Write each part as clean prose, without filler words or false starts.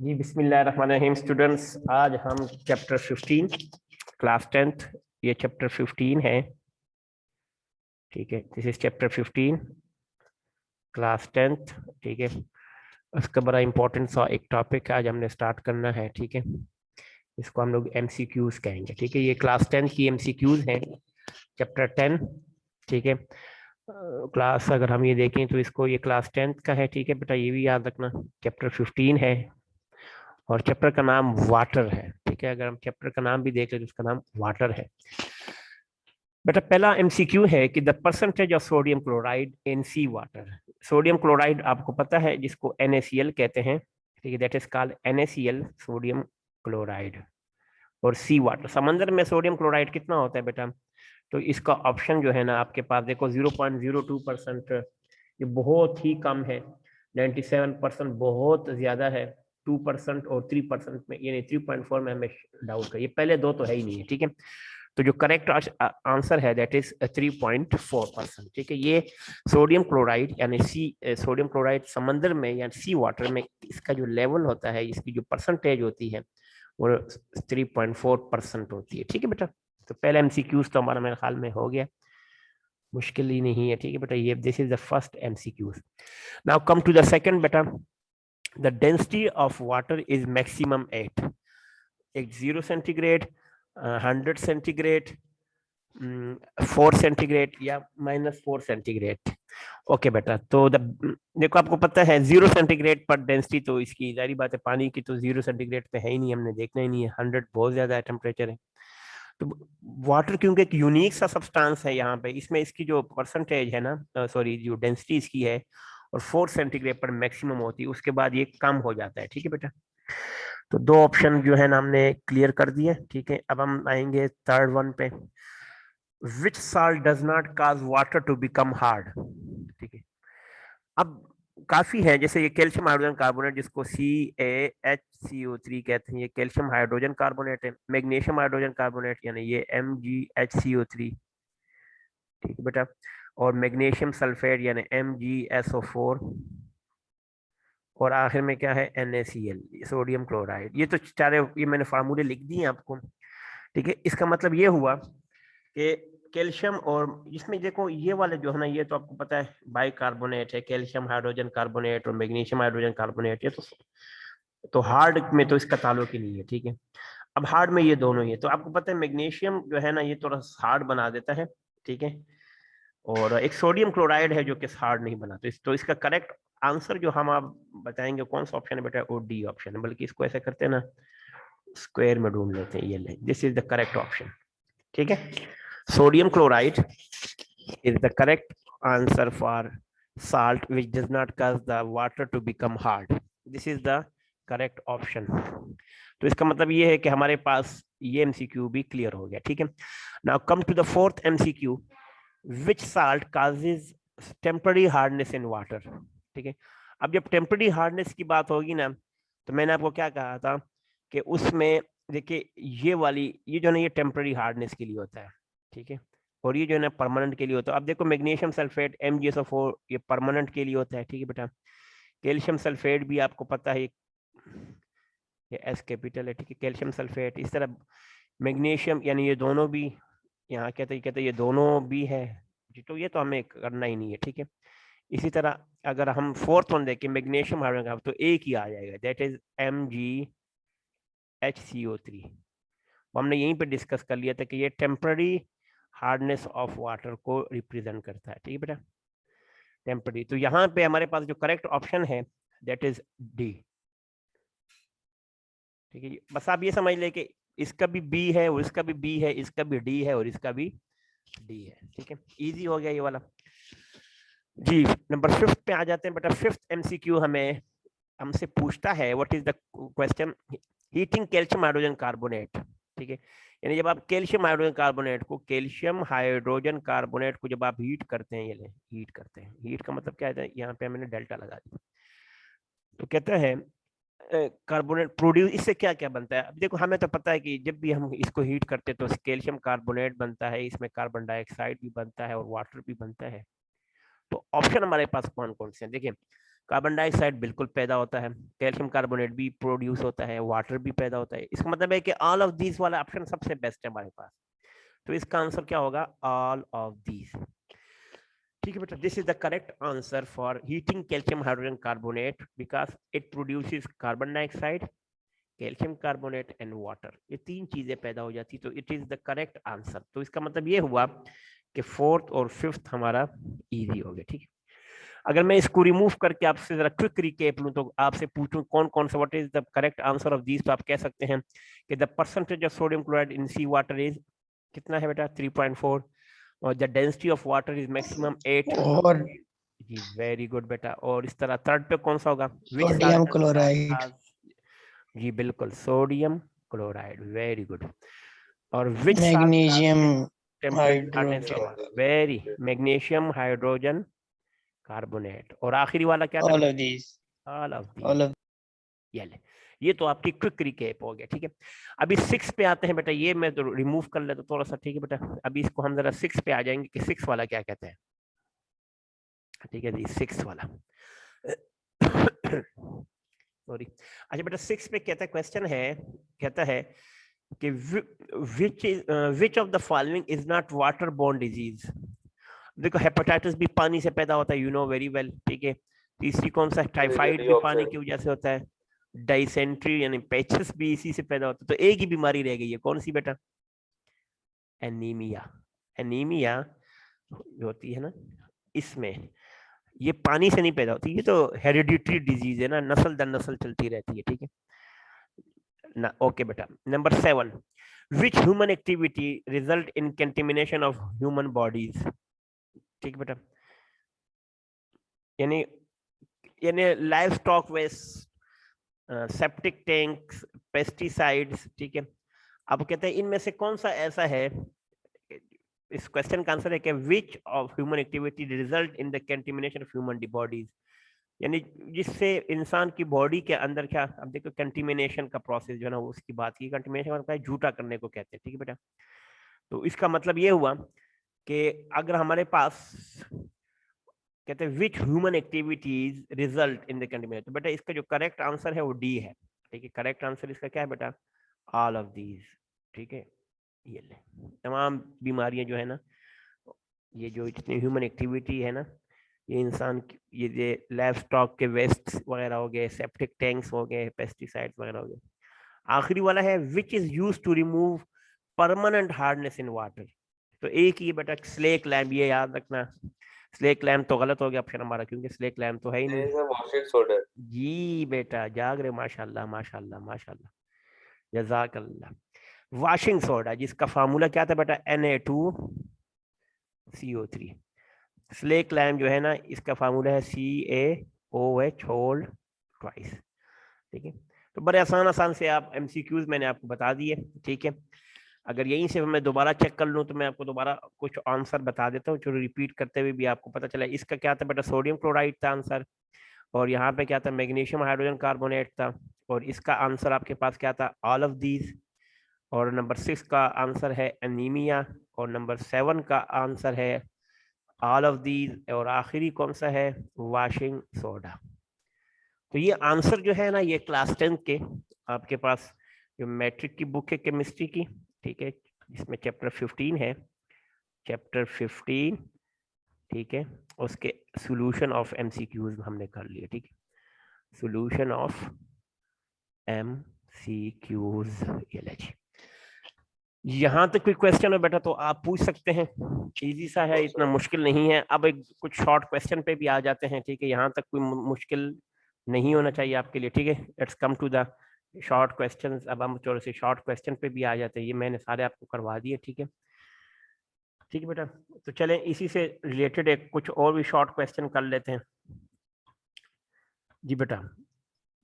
जी बिस्मिल्लाहिर्रहमानिर्रहीम स्टूडेंट्स, आज हम चैप्टर 15 क्लास 10th, ये चैप्टर 15 है। ठीक है, this is chapter 15 class 10th। ठीक है, उसका बड़ा इंपॉर्टेंट सा एक टॉपिक आज हमने स्टार्ट करना है। ठीक है, इसको हम लोग एमसीक्यूज कहेंगे। ठीक है, ये क्लास 10 की एमसीक्यूज हैं, चैप्टर 10। ठीक है, क्लास अगर हम ये देखें तो इसको ये क्लास 10th का है। ठीक है बेटा, ये भी याद रखना, चैप्टर 15 है और चैप्टर का नाम वाटर है। ठीक है, अगर हम चैप्टर का नाम भी देख ले तो उसका नाम वाटर है। बेटा पहला एमसीक्यू है कि the percentage of sodium chloride in sea water. Sodium chloride आपको पता है जिसको NaCl कहते हैं। ठीक है, that is called NaCl, sodium chloride. और सी वाटर, समंदर में सोडियम क्लोराइड कितना होता है बेटा? तो इसका ऑप्शन जो है ना आपके पास देखो, 0.02%, ये बहुत ही कम है। 97% बहुत ज्यादा है। 2% और 3% में, यानी 3.4 में हमें डाउट का, ये पहले दो तो है ही नहीं है। ठीक है, तो जो करेक्ट आंसर है दैट इज 3.4%। ठीक है, ये सोडियम क्लोराइड यानी सोडियम क्लोराइड समंदर में या सी वाटर में इसका जो लेवल होता है, इसकी जो परसेंटेज होती है वो 3.4% होती है। ठीक है बेटा, तो पहले एमसीक्यूज तो हमारा मेरे ख्याल में हो गया, मुश्किल ही नहीं है। ठीक है बेटा, ये this is the first MCQs. Now come to the second बेटा, the density of water is maximum at, एक 0 सेंटीग्रेड, 100 सेंटीग्रेड, 4 सेंटीग्रेड या -4 सेंटीग्रेड। ओके बेटा, तो देखो आपको पता है 0 सेंटीग्रेड पर डेंसिटी, तो इसकी जारी बात है, पानी की तो 0 सेंटीग्रेड पे है ही नहीं, हमने देखना ही नहीं है। 100 बहुत ज्यादा है टेम्परेचर है। तो वाटर क्योंकि एक यूनिक सा सब्सटेंस है यहाँ पे, इसमें इसकी जो परसेंटेज है ना, सॉरी जो डेंसिटी इसकी है, और 4 सेंटीग्रेड पर मैक्सिमम होती है, उसके बाद ये कम हो जाता है। ठीक है बेटा, तो दो ऑप्शन जो है ना हमने क्लियर कर दिए। ठीक है, अब हम आएंगे थर्ड वन पे, which salt does not cause water to become hard. ठीक है, अब काफी है, जैसे ये कैल्शियम हाइड्रोजन कार्बोनेट जिसको CaHCO3 कहते हैं, ये कैल्शियम हाइड्रोजन कार्बोनेट है। मैग्नीशियम हाइड्रोजन कार्बोनेट यानी ये MgHCO3। ठीक है बेटा, और मैग्नीशियम सल्फेट यानी MgSO4, और आखिर में क्या है, NaCl, सोडियम क्लोराइड। ये तो चारे ये मैंने फार्मूले लिख दिए आपको। ठीक है, इसका मतलब ये हुआ कि कैल्शियम, और इसमें देखो ये वाले जो है ना, ये तो आपको पता है बाइकार्बोनेट है, कैल्शियम हाइड्रोजन कार्बोनेट और मैग्नीशियम हाइड्रोजन कार्बोनेट। ये तो हार्ड में तो इसका ताल्लुक ही नहीं है। ठीक है, अब हार्ड में ये दोनों ही है, तो आपको पता है मैग्नीशियम जो है ना ये थोड़ा हार्ड बना देता है। ठीक है, और एक सोडियम क्लोराइड है जो कि हार्ड नहीं बनाता। तो इसका करेक्ट आंसर जो हम आप बताएंगे कौन सा ऑप्शन है बेटा, वो डी ऑप्शन है। बल्कि इसको ऐसे करते हैं ना, स्क्वायर में ढूंढ लेते हैं, ये ले, this is the correct option. ठीक है, sodium chloride is the correct answer for salt which does not cause the water to become hard. This is the correct option. तो इसका मतलब ये है कि हमारे पास ये एमसीक्यू भी क्लियर हो गया। ठीक है, now come to the fourth MCQ, which salt causes temporary hardness in water. ठीक है, अब जब टेम्पररी हार्डनेस की बात होगी ना, तो मैंने आपको क्या कहा था कि उसमें देखिए ये वाली, ये जो ना ये टेम्पररी हार्डनेस के लिए होता है। ठीक है, और ये जो है ना परमानेंट के लिए होता है। अब देखो मैग्नीशियम सल्फेट MgSO4 ये परमानेंट के लिए होता है। ठीक है बेटा, कैल्शियम सल्फेट भी आपको पता है, ये S कैपिटल है। ठीक है, कैल्शियम सल्फेट, इस तरह मैग्नीशियम, यानी ये दोनों भी, यहाँ कहते ये दोनों भी है जी, तो ये तो हमें करना ही नहीं है। ठीक है, इसी तरह अगर हम फोर्थ वन देखें मैग्नीशियम हाइड्रोजन, तो एक ही आ जाएगा, दैट इज MgHCO3। हमने यहीं पे डिस्कस कर लिया था कि ये टेम्पररी हार्डनेस ऑफ वाटर को रिप्रेजेंट करता है। ठीक है बेटा, टेम्पररी। तो यहाँ पे हमारे पास जो करेक्ट ऑप्शन है दैट इज डी। ठीक है, बस आप ये समझ ले कि इसका भी बी है और इसका भी बी है, इसका भी डी है और इसका भी डी है। ठीक है, इजी हो गया ये वाला जी। नंबर फिफ्थ पे आ जाते हैं बेटा। फिफ्थ एमसीक्यू हमें हमसे पूछता है, what is the question, heating calcium hydrogen carbonate. ठीक है, यानी जब आप कैल्शियम हाइड्रोजन कार्बोनेट को जब आप हीट करते हैं, ये हीट करते हैं, हीट का मतलब क्या है, यहाँ पे मैंने डेल्टा लगा दिया। तो कहते हैं कार्बोनेट प्रोड्यूस, इससे क्या क्या बनता है। अब देखो हमें तो पता है कि जब भी हम इसको हीट करते हैं तो कैल्शियम कार्बोनेट बनता है, इसमें कार्बन डाइऑक्साइड भी बनता है और वाटर भी बनता है। तो ऑप्शन हमारे पास कौन कौन से हैं देखिए, कार्बन डाइऑक्साइड बिल्कुल पैदा होता है, कैल्शियम कार्बोनेट भी प्रोड्यूस होता है, वाटर भी पैदा होता है। इसका मतलब है कि ऑल ऑफ दीज वाला ऑप्शन सबसे बेस्ट है हमारे पास। तो इसका आंसर क्या होगा? All of these. ठीक है बेटा, this is the correct answer for heating calcium hydrogen carbonate because it produces carbon dioxide, calcium carbonate and water. ये तीन चीजें पैदा हो जाती, तो it is the correct answer. तो इसका मतलब ये हुआ कि फोर्थ और फिफ्थ हमारा इजी हो गया। ठीक है, अगर मैं इसको रिमूव करके आपसे जरा क्विक रिकेप लूं, तो आपसे पूछूं कौन कौन सा what is the correct answer of these, तो आप कह सकते हैं कि the percentage of sodium chloride in sea water is कितना है बेटा? 3.4। और the density of water is maximum 8। और जी वेरी गुड बेटा। और इस तरह थर्ड पे कौन सा होगा? विच सोडियम क्लोराइड। जी बिल्कुल, सोडियम क्लोराइड, वेरी गुड। और which magnesium temperature? Hydrogen. Very, magnesium hydrogen carbonate. और आखिरी वाला क्या था? All of these. All of all these. Of ये तो आपकी क्विक रिकैप हो गया। ठीक है, अभी 6 पे आते हैं बेटा। ये मैं तो रिमूव कर लेता थोड़ा सा। ठीक है बेटा, अभी इसको हम जरा 6 पे आ जाएंगे कि 6 वाला क्या कहते हैं। ठीक है जी, 6 वाला सॉरी। अच्छा बेटा, 6 पे कहता है, क्वेश्चन है, कहता है कि which of the following is not water borne disease. देखो, हेपेटाइटिस भी पानी से पैदा होता है, यू नो वेरी वेल। ठीक है, तीसरी कौन सा? टाइफाइड भी पानी की वजह से होता है। डाइसेंट्री यानी पेचिस भी इसी से पैदा होता है। तो एक ही बीमारी रह गई है, कौन सी बेटा? एनीमिया। एनीमिया होती है ना, इसमें ये पानी से नहीं पैदा होती, ये तो हेरिडिटरी डिजीज है ना, नस्ल दर नस्ल चलती रहती है। ठीक है ना? ओके बेटा, number 7, which human activity result in contamination of human bodies. ठीक बेटा, यानी यानी livestock waste, septic tanks, pesticides. ठीक है, अब कहते हैं इनमें से कौन सा ऐसा है, इस क्वेश्चन का आंसर है कि which of human activity result in the contamination of human bodies, यानी जिससे इंसान की बॉडी के अंदर क्या, अब देखो कंटेमिनेशन का प्रोसेस जो है ना, उसकी बात की। कंटेमिनेशन मतलब है झूठा करने को कहते हैं। ठीक है बेटा, तो इसका मतलब ये हुआ कि अगर हमारे पास कहते हैं which human activities result in the contamination, तो बेटा इसका जो करेक्ट आंसर है वो डी है। ठीक है, करेक्ट आंसर इसका क्या है बेटा? All of these. ठीक है, ये ले तमाम बीमारियां जो है ना, ये जो इतनी ह्यूमन एक्टिविटी है ना, ये इंसान ये लैब स्टॉक के वेस्ट वगैरह हो गए, सेप्टिक टैंक्स हो गए, पेस्टिसाइड्स वगैरह हो गए। आखिरी वाला है which is use to remove permanent hardness in water. तो एक ही बेटा स्लेक लैम्प, ये याद रखना। स्लेक लैम्प तो गलत हो गया ऑप्शन हमारा, क्योंकि स्लेक लैम्प तो है ही नहीं। Washing soda. जी बेटा, जाग रहे, माशाल्लाह माशाल्लाह माशाल्लाह, जजाकल्लाह। वॉशिंग सोडा, जिसका फार्मूला क्या था बेटा? Na2CO3। स्लेक लैम्प जो है ना, इसका फार्मूला है CaOH होल्ड ट्वाइस। ठीक है, तो बड़े आसान आसान से आप MCQs मैंने आपको बता दिए। ठीक है, अगर यहीं से मैं दोबारा चेक कर लूँ तो मैं आपको दोबारा कुछ आंसर बता देता हूँ, जो रिपीट करते हुए भी आपको पता चला। इसका क्या था बेटा? सोडियम क्लोराइड था आंसर। और यहाँ पे क्या था? मैग्नीशियम हाइड्रोजन कार्बोनेट था। और इसका आंसर आपके पास क्या था? All of these. और नंबर 6 का आंसर है एनीमिया। और नंबर 7 का आंसर है ऑल ऑफ दीज। और आखिरी कौन सा है? Washing soda. तो ये आंसर जो है ना, ये क्लास 10 के आपके पास जो मैट्रिक की बुक है केमिस्ट्री की, ठीक है, जिसमें चैप्टर 15 है, चैप्टर 15। ठीक है, उसके सॉल्यूशन ऑफ MCQs हमने कर लिए। ठीक है, सॉल्यूशन ऑफ MCQs। ये ले जी, यहाँ तक कोई क्वेश्चन है बेटा तो आप पूछ सकते हैं, इजी सा है, इतना मुश्किल नहीं है। अब एक कुछ शॉर्ट क्वेश्चन पे भी आ जाते हैं। ठीक है, यहाँ तक कोई मुश्किल नहीं होना चाहिए आपके लिए। ठीक है, let's come to the short questions. अब हम थोड़े से शॉर्ट क्वेश्चन पे भी आ जाते हैं, ये मैंने सारे आपको करवा दिए। ठीक है, ठीक है बेटा, तो चलें इसी से रिलेटेड एक कुछ और भी शॉर्ट क्वेश्चन कर लेते हैं। जी बेटा,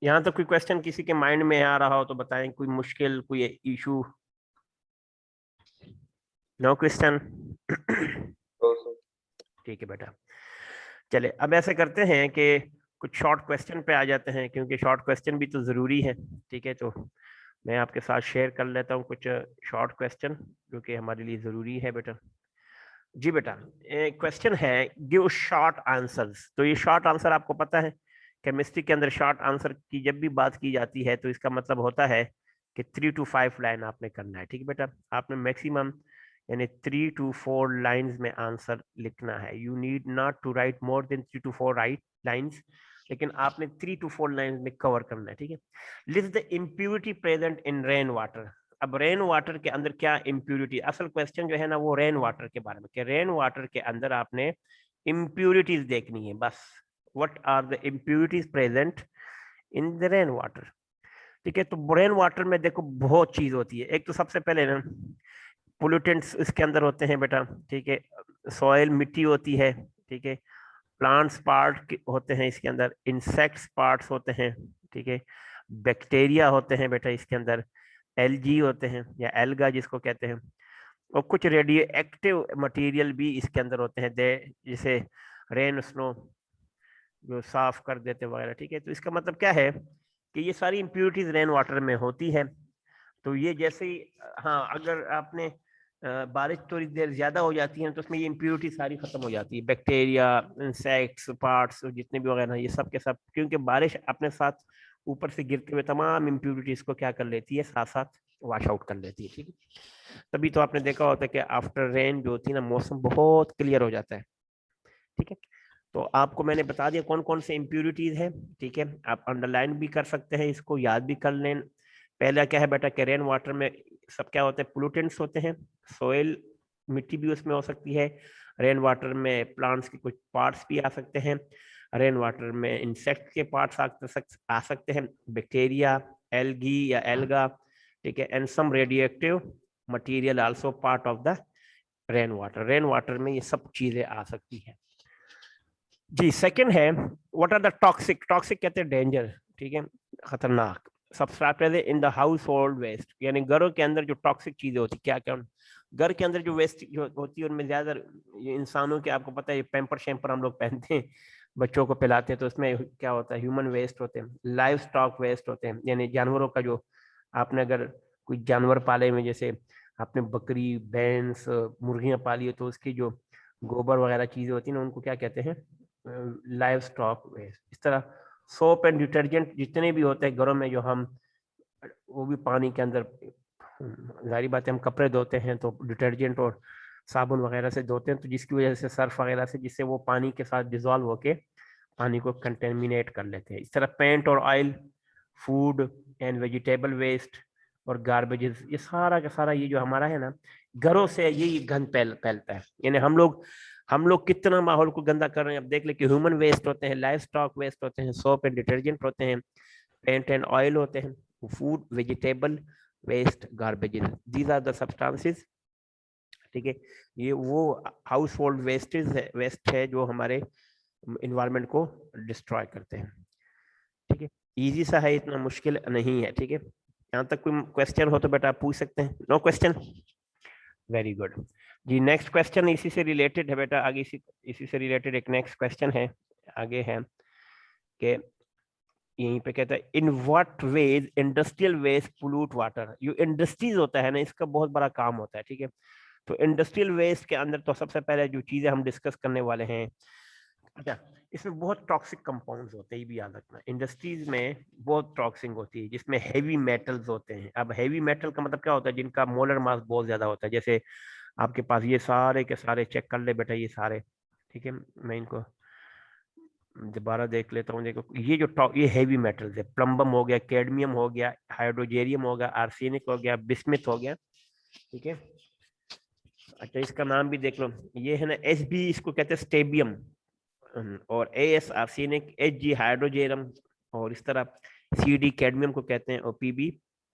यहाँ तक कोई क्वेश्चन किसी के माइंड में आ रहा हो तो बताएं, कोई मुश्किल, कोई इशू? No question? ठीक है बेटा, चले अब ऐसे करते हैं कि कुछ शॉर्ट क्वेश्चन पे आ जाते हैं, क्योंकि शॉर्ट क्वेश्चन भी तो जरूरी है। ठीक है, तो मैं आपके साथ शेयर कर लेता हूँ कुछ शॉर्ट क्वेश्चन जो कि हमारे लिए जरूरी है बेटा। जी बेटा, क्वेश्चन है गिव शॉर्ट आंसर्स। तो ये शॉर्ट आंसर आपको पता है केमिस्ट्री के अंदर शॉर्ट आंसर की जब भी बात की जाती है तो इसका मतलब होता है कि 3 to 5 लाइन आपने करना है। ठीक है बेटा, आपने मैक्सिमम यानी 3 to 4 लाइंस में आंसर लिखना है। You need not to write more than 3 to 4 write lines, लेकिन आपने 3 to 4 लाइंस में कवर करना है। ठीक है, list the impurity present in rain water. अब रेन वाटर के अंदर क्या इम्प्यूरिटी, असल क्वेश्चन जो है ना वो रेन वाटर के बारे में, कि रेन वाटर के अंदर आपने इम्प्यूरिटीज देखनी है बस। What are the impurities present in the rain water. ठीक है, तो रेन वाटर में देखो बहुत चीज होती है। एक तो सबसे पहले ना पोल्यूटेंट्स इसके अंदर होते हैं बेटा। ठीक है, सॉइल मिट्टी होती है। ठीक है, प्लांट्स पार्ट होते हैं इसके अंदर, इंसेक्ट्स पार्ट्स होते हैं। ठीक है, बैक्टीरिया होते हैं बेटा इसके अंदर, एलजी होते हैं या एल्गा जिसको कहते हैं, और कुछ रेडियो एक्टिव मटेरियल भी इसके अंदर होते हैं, जैसे रेन स्नो जो साफ कर देते वगैरह। ठीक है, तो इसका मतलब क्या है कि ये सारी इंप्यूरिटीज रेन वाटर में होती है। तो ये जैसे ही हाँ अगर आपने बारिश थोड़ी देर ज्यादा हो जाती है तो उसमें ये इंप्यूरिटी सारी खत्म हो जाती है, बैक्टीरिया, इंसेक्ट्स, पार्ट्स जितने भी वगैरह ये सब के सब, क्योंकि बारिश अपने साथ ऊपर से गिरते हुए तमाम इंप्यूरिटीज को क्या कर लेती है, साथ साथ वॉश आउट कर लेती है। ठीक है, तभी तो आपने देखा होता है कि आफ्टर रेन जो होती है ना मौसम बहुत क्लियर हो जाता है। ठीक है, तो आपको मैंने बता दिया कौन कौन से इम्प्यूरिटीज हैं। ठीक है, आप अंडरलाइन भी कर सकते हैं, इसको याद भी कर लें। पहला क्या है बेटा कि रेन वाटर में सब क्या होता है, पोल्यूटेंट्स होते हैं, सोइल मिट्टी भी उसमें हो सकती है। रेन वाटर में प्लांट्स के कुछ पार्ट्स भी आ सकते हैं। रेन वाटर में इंसेक्ट के पार्ट्स आ सकते हैं, बैक्टीरिया, एल्गी या एल्गा। ठीक है, and some radioactive material also part of the rain water. Rain water में ये सब चीजें आ सकती हैं जी। सेकंड है what are the toxic, toxic कहते हैं डेंजर। ठीक है, खतरनाक। सबसे पहले in the household waste, यानी घरों के अंदर जो टॉक्सिक चीजें होती क्या क्या, घर के अंदर जो वेस्ट जो होती है उनमें ज्यादा इंसानों के, आपको पता है पैम्पर शैम्पर हम लोग पहनते हैं, बच्चों को पिलाते हैं, तो उसमें क्या होता है, ह्यूमन वेस्ट होते हैं, लाइव स्टॉक वेस्ट होते हैं, यानी जानवरों का जो आपने अगर कोई जानवर पाले में, जैसे आपने बकरी, भैंस, मुर्गियां पाली है, तो उसकी जो गोबर वगैरह चीजें होती है ना उनको क्या कहते हैं, लाइव स्टॉक वेस्ट। इस तरह सोप एंड डिटर्जेंट जितने भी होते हैं घरों में जो हम, वो भी पानी के अंदर, जारी बात है हम कपड़े धोते हैं तो डिटर्जेंट और साबुन वगैरह से धोते हैं, तो जिसकी वजह से सर्फ वगैरह से, जिससे वो पानी के साथ डिजोल्व होके पानी को कंटेमिनेट कर लेते हैं। इस तरह पेंट और oil, food and vegetable waste और गार्बेजेस, ये सारा का सारा ये जो हमारा है ना घरों से यही गंद फैलता है। यानी हम लोग कितना माहौल को गंदा कर रहे हैं। अब देख ले कि ह्यूमन वेस्ट होते हैं, लाइफ स्टॉक वेस्ट होते हैं, सोप एंड डिटर्जेंट होते हैं, पेंट एंड ऑयल होते हैं, food, vegetable waste, garbages, these are the substances. ठीक है, ये वो हाउस होल्ड वेस्ट है जो हमारे इन्वायरमेंट को डिस्ट्रॉय करते हैं। ठीक है, इजी सा है, इतना मुश्किल नहीं है। ठीक है, यहाँ तक कोई क्वेश्चन हो तो बेटा आप पूछ सकते हैं। नो क्वेश्चन, वेरी गुड जी। नेक्स्ट क्वेश्चन इसी से रिलेटेड है बेटा, आगे इसी से रिलेटेड एक नेक्स्ट क्वेश्चन है, आगे है कि यहीं पे कहता है in what ways industrial waste pollute water. जो इंडस्ट्रीज होता है ना इसका बहुत बड़ा काम होता है। ठीक है, तो इंडस्ट्रियल वेस्ट के अंदर तो सबसे पहले जो चीजें हम डिस्कस करने वाले हैं, अच्छा इसमें बहुत टॉक्सिक कंपाउंड्स होते हैं, ये भी याद रखना। इंडस्ट्रीज में बहुत टॉक्सिक होती है जिसमें हेवी मेटल्स होते हैं। अब हेवी मेटल का मतलब क्या होता है, जिनका मोलर मास बहुत ज्यादा होता है। जैसे आपके पास ये सारे के सारे चेक कर ले बेटा, ये सारे। ठीक है, मैं इनको दोबारा देख लेता हूँ। देखो ये जो ये हेवी मेटल्स है, प्लम्बम हो गया, कैडमियम हो गया, हाइड्रोजेरियम हो गया, आर्सेनिक हो गया, बिस्मिथ हो गया। ठीक है, अच्छा इसका नाम भी देख लो, ये है ना एसबी, इसको कहते हैं स्टेबियम, और एएस आर्सेनिक, एचजी हाइड्रोजेरियम, और इस तरह सीडी कैडमियम को कहते हैं, और पीबी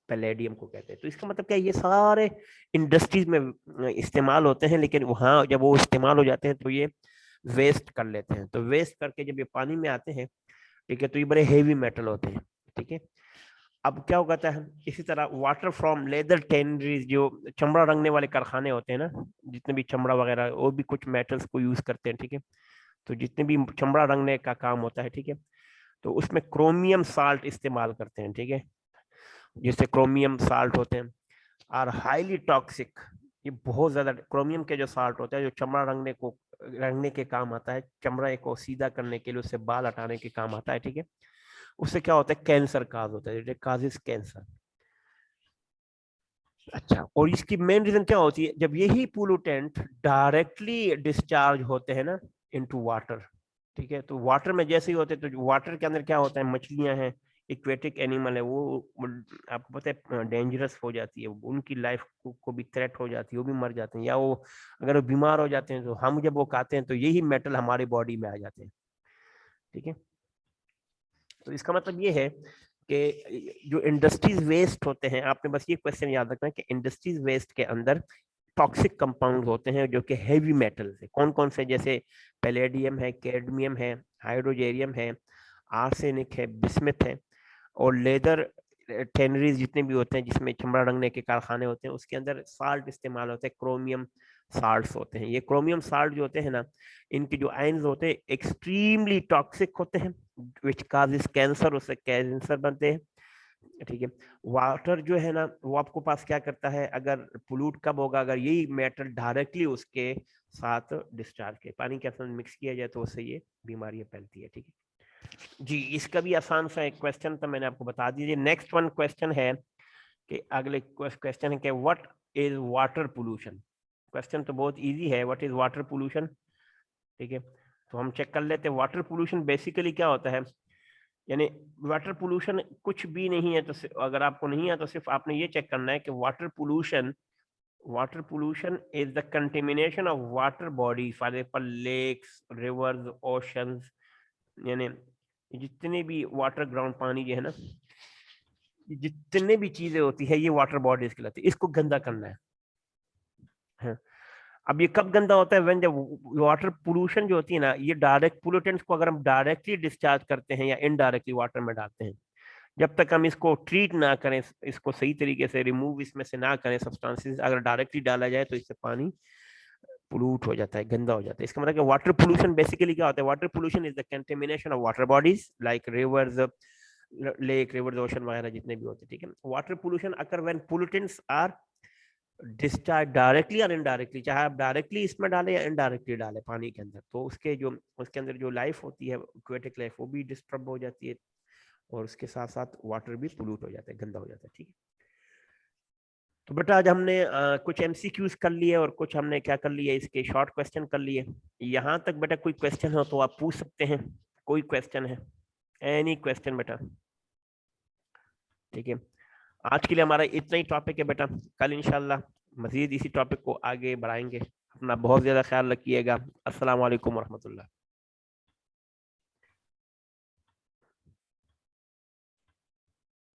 पैलेडियम को कहते हैं। तो इसका मतलब क्या है, ये सारे इंडस्ट्रीज में इस्तेमाल होते हैं, लेकिन वहां जब वो इस्तेमाल हो जाते हैं तो ये वेस्ट कर लेते हैं। तो वेस्ट करके जब ये पानी में आते हैं, ठीक है, तो ये बड़े हेवी मेटल होते हैं। ठीक है, अब क्या होता है, इसी तरह वाटर फ्रॉम लेदर टेनरीज, जो चमड़ा रंगने वाले कारखाने होते हैं ना, जितने भी चमड़ा वगैरह, वो भी कुछ मेटल्स को यूज करते हैं। ठीक है, तो जितने भी चमड़ा रंगने का काम होता है, ठीक है, तो उसमें क्रोमियम साल्ट इस्तेमाल करते हैं। ठीक है, जिससे क्रोमियम साल्ट होते हैं और हाईली टॉक्सिक, ये बहुत ज्यादा क्रोमियम के जो साल्ट होते हैं जो चमड़ा रंगने को रंगने के काम आता है, चमड़ा को सीधा करने के लिए, उससे बाल हटाने के काम आता है, ठीक है। उससे क्या होता है, कैंसर काज होता है, इट काजेस कैंसर। अच्छा, और इसकी मेन रीजन क्या होती है, जब यही पोल्यूटेंट डायरेक्टली डिस्चार्ज होते हैं ना इनटू वाटर, ठीक है। तो वाटर में जैसे ही होते हैं, तो वाटर के अंदर क्या होता है, मछलियां हैं, एक्वेटिक एनिमल है, वो आपको पता है डेंजरस हो जाती है, उनकी लाइफ को भी थ्रेट हो जाती है, वो भी मर जाते हैं, या वो अगर वो बीमार हो जाते हैं, तो हम जब वो खाते हैं तो यही मेटल हमारी बॉडी में आ जाते हैं, ठीक है। तो इसका मतलब ये है कि जो इंडस्ट्रीज वेस्ट होते हैं, आपने बस ये क्वेश्चन याद रखना है कि इंडस्ट्रीज वेस्ट के अंदर टॉक्सिक कंपाउंड होते हैं जो कि हैवी मेटल्स है। कौन कौन से, जैसे पैलेडियम है, कैडमियम है, हाइड्रोजेरियम है, आर्सेनिक है, बिस्मिथ है, और लेदर टेनरीज जितने भी होते हैं जिसमें चमड़ा रंगने के कारखाने होते हैं, उसके अंदर साल्ट इस्तेमाल होते हैं, क्रोमियम साल्ट्स होते हैं। ये क्रोमियम साल्ट जो होते हैं ना, इनके जो आयंस होते हैं एक्सट्रीमली टॉक्सिक होते हैं, विच काजेस कैंसर, उससे कैंसर बनते हैं, ठीक है। वाटर जो है ना, वो आपको पास क्या करता है, अगर पोल्यूट कब होगा, अगर यही मेटल डायरेक्टली उसके साथ डिस्चार्ज के पानी के साथ मिक्स किया जाए, तो उससे ये बीमारियां फैलती है, ठीक है जी। इसका भी आसान सा एक क्वेश्चन था, मैंने आपको बता दीजिए। नेक्स्ट वन क्वेश्चन है कि अगले क्वेश्चन है कि what is water pollution. Question तो बहुत इजी है, व्हाट इज वाटर पोल्यूशन, ठीक है। तो हम चेक कर लेते हैं वाटर पोल्यूशन बेसिकली क्या होता है। यानी वाटर पोल्यूशन कुछ भी नहीं है, तो अगर आपको नहीं है तो सिर्फ आपने ये चेक करना है कि water pollution is the contamination of water body, for example lakes, rivers, oceans, यानी जितने भी वाटर ग्राउंड पानी जो है ना, जितने भी चीजें होती है, ये वाटर बॉडीज कहलाती है, इसको गंदा करना है। हाँ। अब ये कब गंदा होता है, व्हेन जब वाटर पोल्यूशन जो होती है ना, ये डायरेक्ट पोल्यूटेंट्स को अगर हम डायरेक्टली डिस्चार्ज करते हैं या इनडायरेक्टली वाटर में डालते हैं, जब तक हम इसको ट्रीट ना करें, इसको सही तरीके से रिमूव इसमें से ना करें सब्सटेंसेस, अगर डायरेक्टली डाला जाए तो इससे पानी पोल्यूट हो जाता है, गंदा हो जाता है। इसका मतलब कि वाटर पोल्यूशन बेसिकली क्या होता है, water pollution is the contamination of water bodies like rivers, lake, rivers, ocean वगैरह जितने भी होते हैं, ठीक है। Water pollution occur when pollutants are discharge directly और इनडायरेक्टली, चाहे आप डायरेक्टली इसमें डालें या इनडायरेक्टली डालें पानी के अंदर, तो उसके अंदर जो लाइफ होती है, एक्वेटिक लाइफ, वो भी डिस्टर्ब हो जाती है, और उसके साथ साथ वाटर भी पोल्यूट हो जाता है, गंदा हो जाता है, ठीक है। तो बेटा आज हमने कुछ एमसीक्यूज कर लिए और कुछ हमने क्या कर लिए, इसके शॉर्ट क्वेश्चन कर लिए। यहाँ तक बेटा कोई क्वेश्चन हो तो आप पूछ सकते हैं, कोई क्वेश्चन है, एनी क्वेश्चन बेटा, ठीक है। आज के लिए हमारा इतना ही टॉपिक है बेटा, कल इंशाल्लाह मजीद इसी टॉपिक को आगे बढ़ाएंगे। अपना बहुत ज्यादा ख्याल रखिएगा। अस्सलाम वालेकुम रहमतुल्लाह।